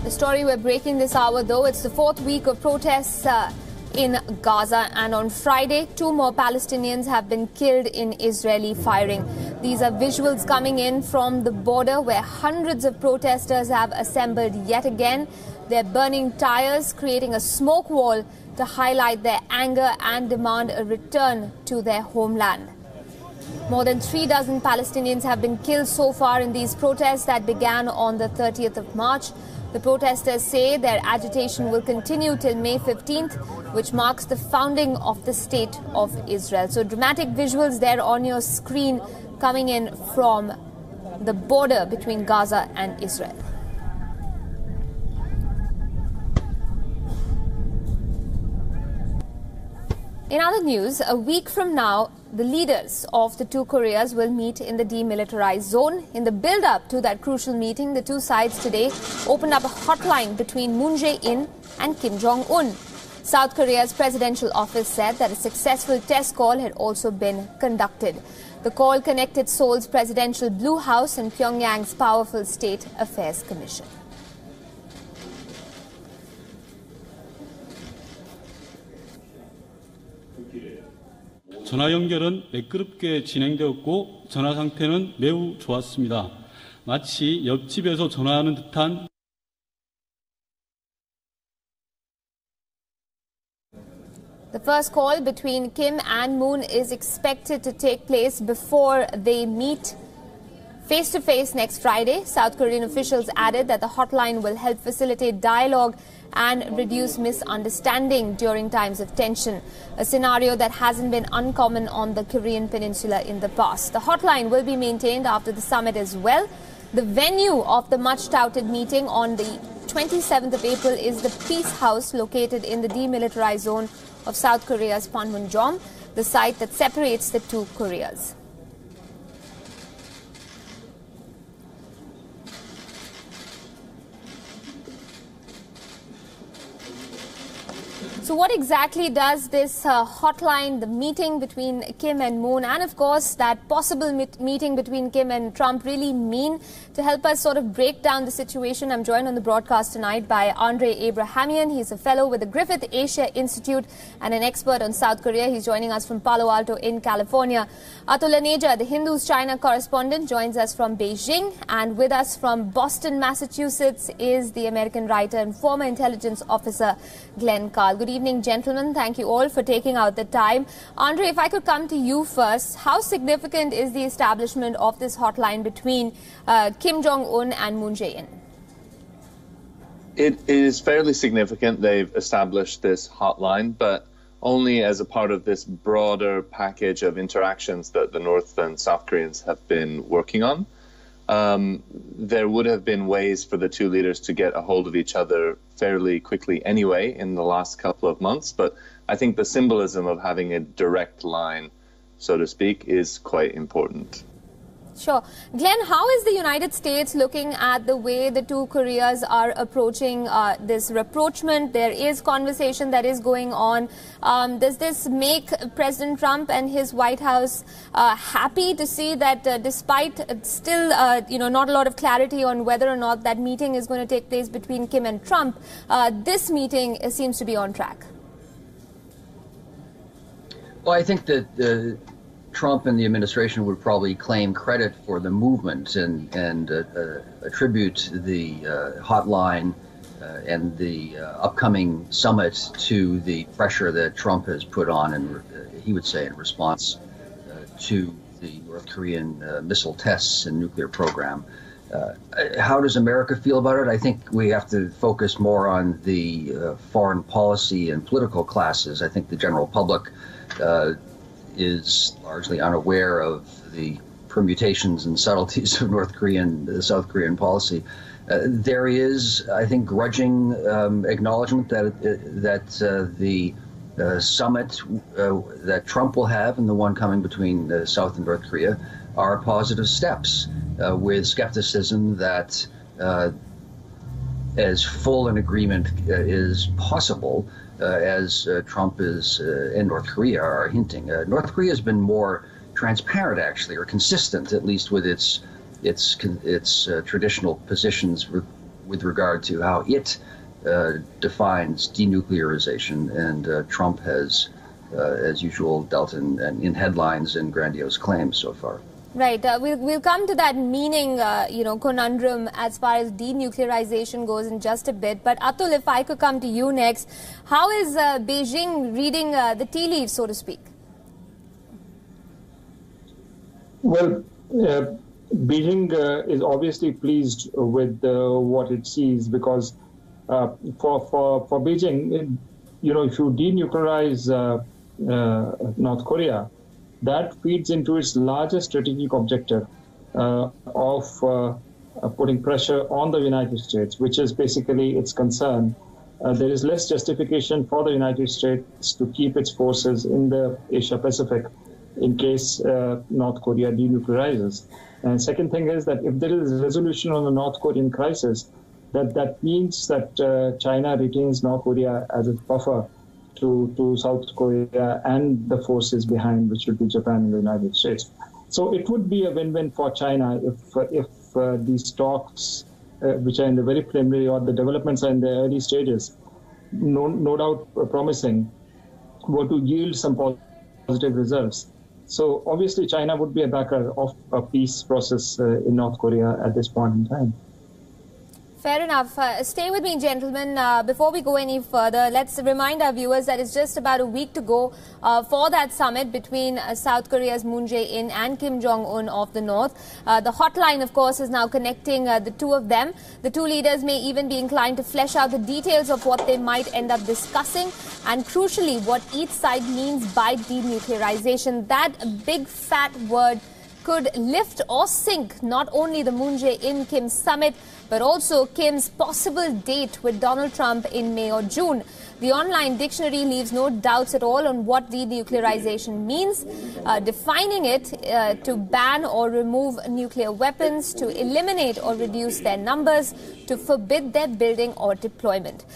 The story we're breaking this hour, though, it's the fourth week of protests in Gaza, and on Friday, 2 more Palestinians have been killed in Israeli firing. These are visuals coming in from the border where hundreds of protesters have assembled yet again. They're burning tires, creating a smoke wall to highlight their anger and demand a return to their homeland. More than 36 Palestinians have been killed so far in these protests that began on the 30th of March. The protesters say their agitation will continue till May 15th, which marks the founding of the State of Israel. So dramatic visuals there on your screen coming in from the border between Gaza and Israel. In other news, a week from now, the leaders of the two Koreas will meet in the demilitarized zone. In the build-up to that crucial meeting, the two sides today opened up a hotline between Moon Jae-in and Kim Jong-un. South Korea's presidential office said that a successful test call had also been conducted. The call connected Seoul's presidential Blue House and Pyongyang's powerful State Affairs Commission. 전화 연결은 매끄럽게 진행되었고 전화 상태는 매우 좋았습니다. 마치 옆집에서 전화하는 듯한 The first call between Kim and Moon is expected to take place before they meet face-to-face next Friday. South Korean officials added that the hotline will help facilitate dialogue and reduce misunderstanding during times of tension, a scenario that hasn't been uncommon on the Korean peninsula in the past. The hotline will be maintained after the summit as well. The venue of the much-touted meeting on the 27th of April is the Peace House located in the demilitarized zone of South Korea's Panmunjom, the site that separates the two Koreas. So what exactly does this hotline, the meeting between Kim and Moon, and of course that possible meeting between Kim and Trump really mean? To help us sort of break down the situation, I'm joined on the broadcast tonight by Andre Abrahamian. He's a fellow with the Griffith Asia Institute and an expert on South Korea. He's joining us from Palo Alto in California. Atul Aneja, the Hindu's China correspondent, joins us from Beijing. And with us from Boston, Massachusetts, is the American writer and former intelligence officer Glenn Carl. Good evening, gentlemen. Thank you all for taking out the time. Andre, if I could come to you first, how significant is the establishment of this hotline between Kim Jong-un and Moon Jae-in? It is fairly significant they've established this hotline, but only as a part of this broader package of interactions that the North and South Koreans have been working on. There would have been ways for the two leaders to get a hold of each other fairly quickly anyway in the last couple of months, but I think the symbolism of having a direct line, so to speak, is quite important. Sure. Glenn, how is the United States looking at the way the two Koreas are approaching this rapprochement? There is conversation that is going on. Does this make President Trump and his White House happy to see that despite still, not a lot of clarity on whether or not that meeting is going to take place between Kim and Trump, this meeting seems to be on track? Well, I think that Trump and the administration would probably claim credit for the movement and attribute the hotline and the upcoming summit to the pressure that Trump has put on, and he would say in response to the North Korean missile tests and nuclear program. How does America feel about it? I think we have to focus more on the foreign policy and political classes. I think the general public is largely unaware of the permutations and subtleties of South Korean policy. There is, I think, grudging acknowledgement that the summit that Trump will have and the one coming between South and North Korea are positive steps, with skepticism that as full an agreement is possible as Trump is and North Korea are hinting. North Korea has been more transparent, actually, or consistent, at least with its traditional positions with regard to how it defines denuclearization, and Trump has, as usual, dealt in headlines and grandiose claims so far. Right. We'll come to that meaning, conundrum as far as denuclearization goes in just a bit. But Atul, if I could come to you next, how is Beijing reading the tea leaves, so to speak? Well, Beijing is obviously pleased with what it sees, because for Beijing, if you denuclearize North Korea, that feeds into its largest strategic objective of putting pressure on the United States, which is basically its concern. There is less justification for the United States to keep its forces in the Asia-Pacific in case North Korea denuclearizes. And second thing is that if there is a resolution on the North Korean crisis, that means that China retains North Korea as a buffer to South Korea and the forces behind, which would be Japan and the United States. So it would be a win-win for China if these talks, which are in the very preliminary, or the developments are in the early stages, no doubt promising, were to yield some positive results. So obviously China would be a backer of a peace process in North Korea at this point in time. Fair enough. Stay with me, gentlemen. Before we go any further, let's remind our viewers that it's just about a week to go for that summit between South Korea's Moon Jae-in and Kim Jong-un of the North. The hotline, of course, is now connecting the two of them. The two leaders may even be inclined to flesh out the details of what they might end up discussing, and crucially, what each side means by denuclearization. That big fat word could lift or sink not only the Moon Jae-in Kim summit, but also Kim's possible date with Donald Trump in May or June. The online dictionary leaves no doubts at all on what denuclearization means, defining it to ban or remove nuclear weapons, to eliminate or reduce their numbers, to forbid their building or deployment.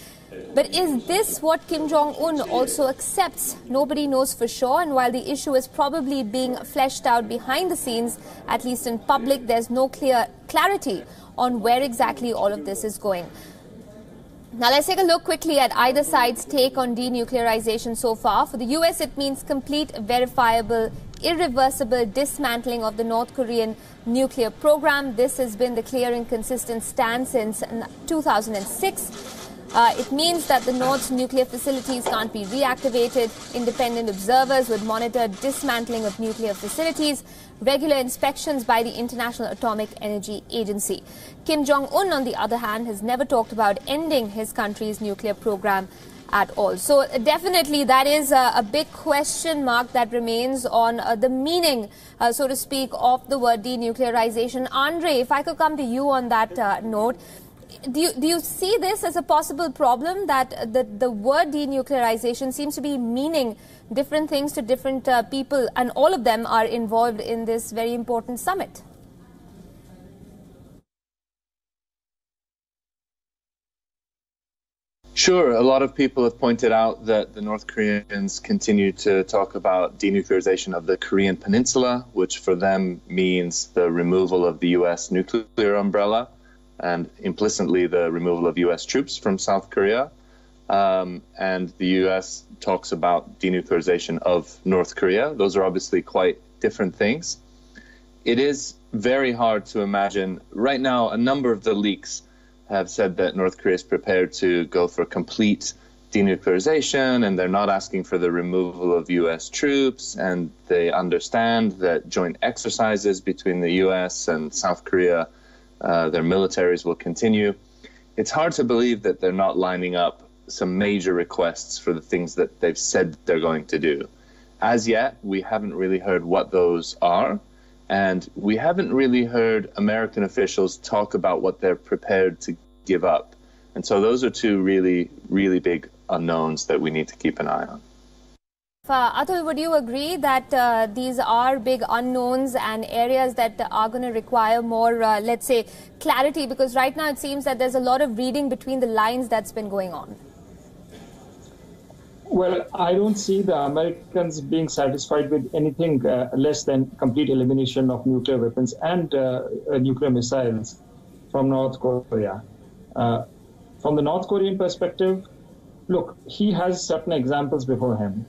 But is this what Kim Jong-un also accepts? Nobody knows for sure, and while the issue is probably being fleshed out behind the scenes, at least in public, there's no clarity on where exactly all of this is going. Now let's take a look quickly at either side's take on denuclearization so far. For the US, it means complete, verifiable, irreversible dismantling of the North Korean nuclear program. This has been the clear and consistent stance since 2006. It means that the North's nuclear facilities can't be reactivated. Independent observers would monitor dismantling of nuclear facilities, regular inspections by the International Atomic Energy Agency. Kim Jong-un, on the other hand, has never talked about ending his country's nuclear program at all. So definitely that is a big question mark that remains on the meaning, so to speak, of the word denuclearization. Andre, if I could come to you on that note, do you see this as a possible problem, that the word denuclearization seems to be meaning different things to different people, and all of them are involved in this very important summit? Sure. A lot of people have pointed out that the North Koreans continue to talk about denuclearization of the Korean Peninsula, which for them means the removal of the U.S. nuclear umbrella, and implicitly the removal of U.S. troops from South Korea. And the U.S. talks about denuclearization of North Korea. Those are obviously quite different things. It is very hard to imagine. Right now, a number of the leaks have said that North Korea is prepared to go for complete denuclearization, and they're not asking for the removal of U.S. troops, and they understand that joint exercises between the U.S. and South Korea, their militaries will continue. It's hard to believe that they're not lining up some major requests for the things that they've said they're going to do. As yet, we haven't really heard what those are, and we haven't really heard American officials talk about what they're prepared to give up. And so those are two really, really big unknowns that we need to keep an eye on. Atul, would you agree that these are big unknowns and areas that are going to require more, let's say, clarity? Because right now it seems that there's a lot of reading between the lines that's been going on. Well, I don't see the Americans being satisfied with anything less than complete elimination of nuclear weapons and nuclear missiles from North Korea. From the North Korean perspective, look, he has certain examples before him.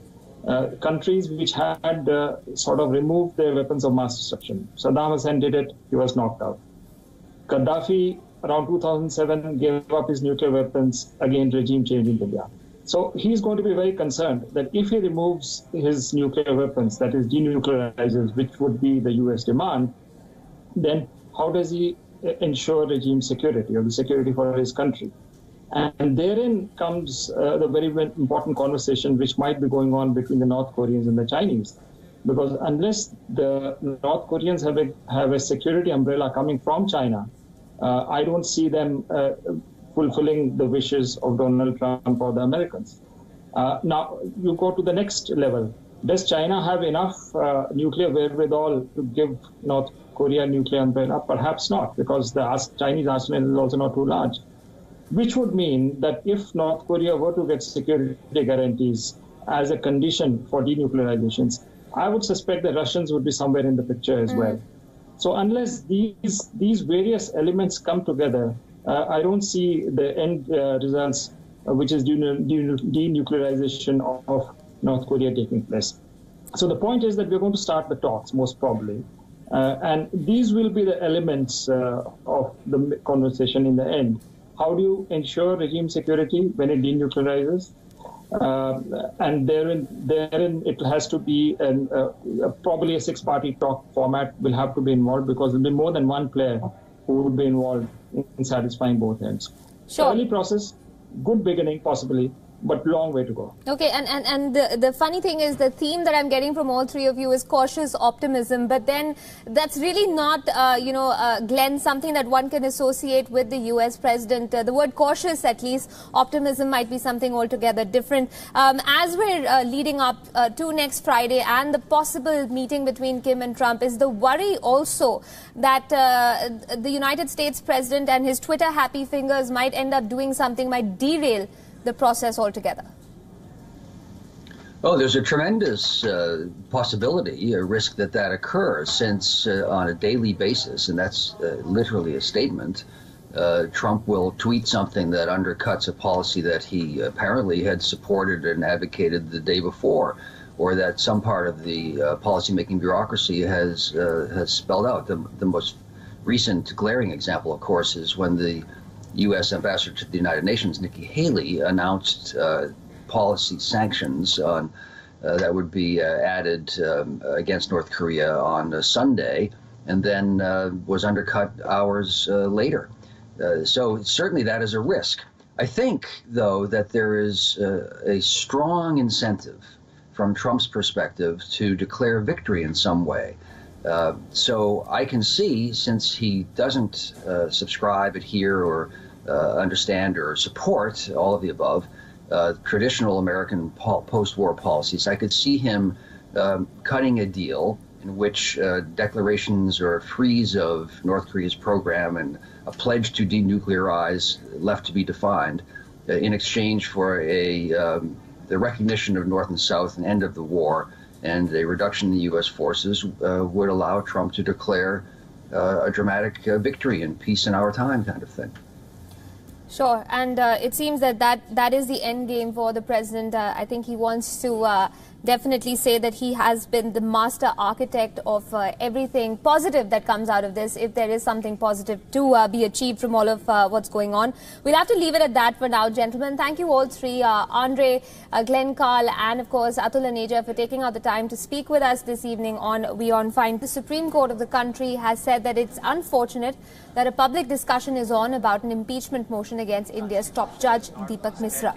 Countries which had sort of removed their weapons of mass destruction. Saddam Hussein did it, he was knocked out. Gaddafi, around 2007, gave up his nuclear weapons, again regime change in Libya. So he's going to be very concerned that if he removes his nuclear weapons, that is denuclearizes, which would be the US demand, then how does he ensure regime security or the security for his country? And therein comes the very important conversation which might be going on between the North Koreans and the Chinese. Because unless the North Koreans have a security umbrella coming from China, I don't see them fulfilling the wishes of Donald Trump or the Americans. Now, you go to the next level. Does China have enough nuclear wherewithal to give North Korea nuclear umbrella? Perhaps not, because the Chinese arsenal is also not too large. Which would mean that if North Korea were to get security guarantees as a condition for denuclearizations, I would suspect the Russians would be somewhere in the picture as well. So unless these various elements come together, I don't see the end results, which is denuclearization of North Korea taking place. So the point is that we're going to start the talks, most probably. And these will be the elements of the conversation in the end. How do you ensure regime security when it denuclearizes? And therein it has to be probably a six-party talk format will have to be involved, because there will be more than one player who would be involved in satisfying both ends. Sure. Early process, good beginning possibly, but long way to go. Okay, and the funny thing is, the theme that I'm getting from all three of you is cautious optimism, but then that's really not, Glenn, something that one can associate with the US president. The word cautious, at least, optimism might be something altogether different. As we're leading up to next Friday and the possible meeting between Kim and Trump, is the worry also that the United States president and his Twitter happy fingers might end up doing something, might derail the process altogether? Oh, there's a tremendous possibility, a risk that occurs, since on a daily basis, and that's literally a statement, Trump will tweet something that undercuts a policy that he apparently had supported and advocated the day before, or that some part of the policymaking bureaucracy has spelled out. The most recent glaring example, of course, is when the U.S. Ambassador to the United Nations, Nikki Haley, announced policy sanctions on that would be added against North Korea on Sunday, and then was undercut hours later. So certainly that is a risk. I think, though, that there is a strong incentive from Trump's perspective to declare victory in some way. So I can see, since he doesn't subscribe, adhere, or understand or support all of the above traditional American post-war policies, I could see him cutting a deal in which declarations or a freeze of North Korea's program and a pledge to denuclearize, left to be defined, in exchange for the recognition of North and South, an end of the war, and a reduction in the U.S. forces would allow Trump to declare a dramatic victory and peace in our time kind of thing. Sure, and it seems that is the end game for the president. I think he wants to definitely say that he has been the master architect of everything positive that comes out of this, if there is something positive to be achieved from all of what's going on. We'll have to leave it at that for now, gentlemen. Thank you all three, Andre, Glenn, Carl, and of course Atul Aneja, for taking out the time to speak with us this evening on WION Fine. The Supreme Court of the country has said that it's unfortunate that a public discussion is on about an impeachment motion against India's top judge, Deepak Misra.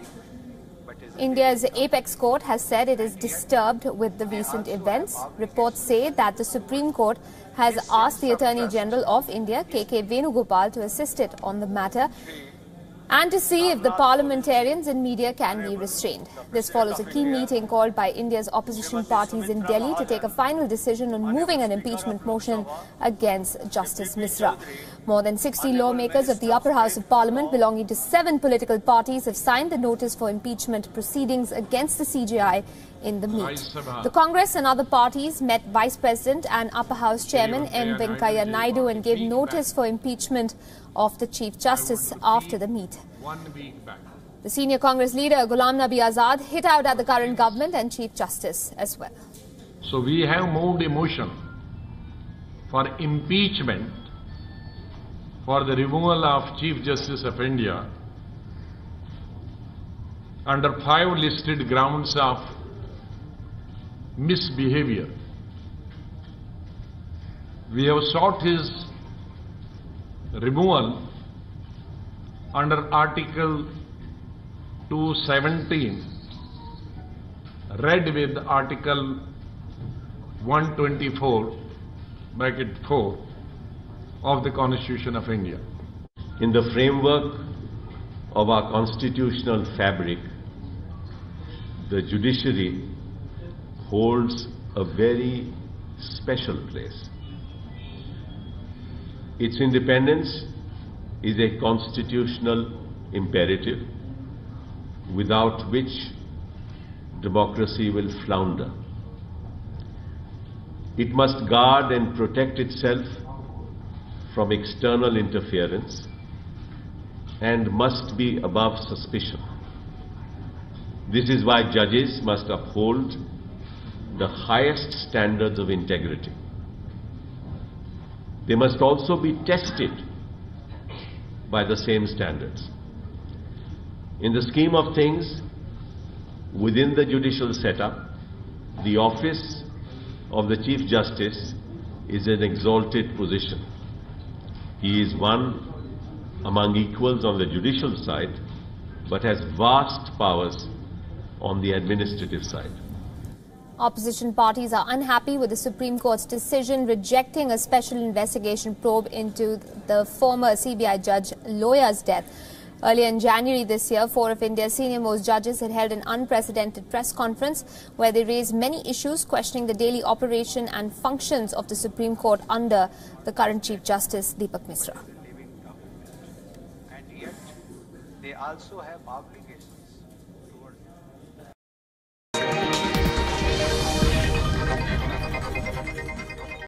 India's apex court has said it is disturbed with the recent events. Reports say that the Supreme Court has asked the Attorney General of India, K.K. Venugopal, to assist it on the matter and to see if the parliamentarians and media can be restrained. This follows a key meeting called by India's opposition parties in Delhi to take a final decision on moving an impeachment motion against Justice Misra. More than 60 lawmakers of the upper house of parliament belonging to 7 political parties have signed the notice for impeachment proceedings against the CJI in the meet. The Congress and other parties met Vice President and Upper House Chairman M. Venkaiah Naidu and gave notice for impeachment of the Chief Justice after the meet. The senior Congress leader, Ghulam Nabi Azad, hit out at the current government and Chief Justice as well. So we have moved a motion for impeachment for the removal of Chief Justice of India under 5 listed grounds of misbehavior. We have sought his removal under Article 217, read with Article 124(4) of the Constitution of India. In the framework of our constitutional fabric, the judiciary holds a very special place. Its independence is a constitutional imperative without which democracy will flounder. It must guard and protect itself from external interference and must be above suspicion. This is why judges must uphold the highest standards of integrity. They must also be tested by the same standards. In the scheme of things, within the judicial setup, the office of the Chief Justice is an exalted position. He is one among equals on the judicial side, but has vast powers on the administrative side. Opposition parties are unhappy with the Supreme Court's decision rejecting a special investigation probe into the former CBI judge Loya's death. Earlier in January this year, 4 of India's senior-most judges had held an unprecedented press conference where they raised many issues questioning the daily operation and functions of the Supreme Court under the current Chief Justice, Deepak Misra. And yet, they also have obligations.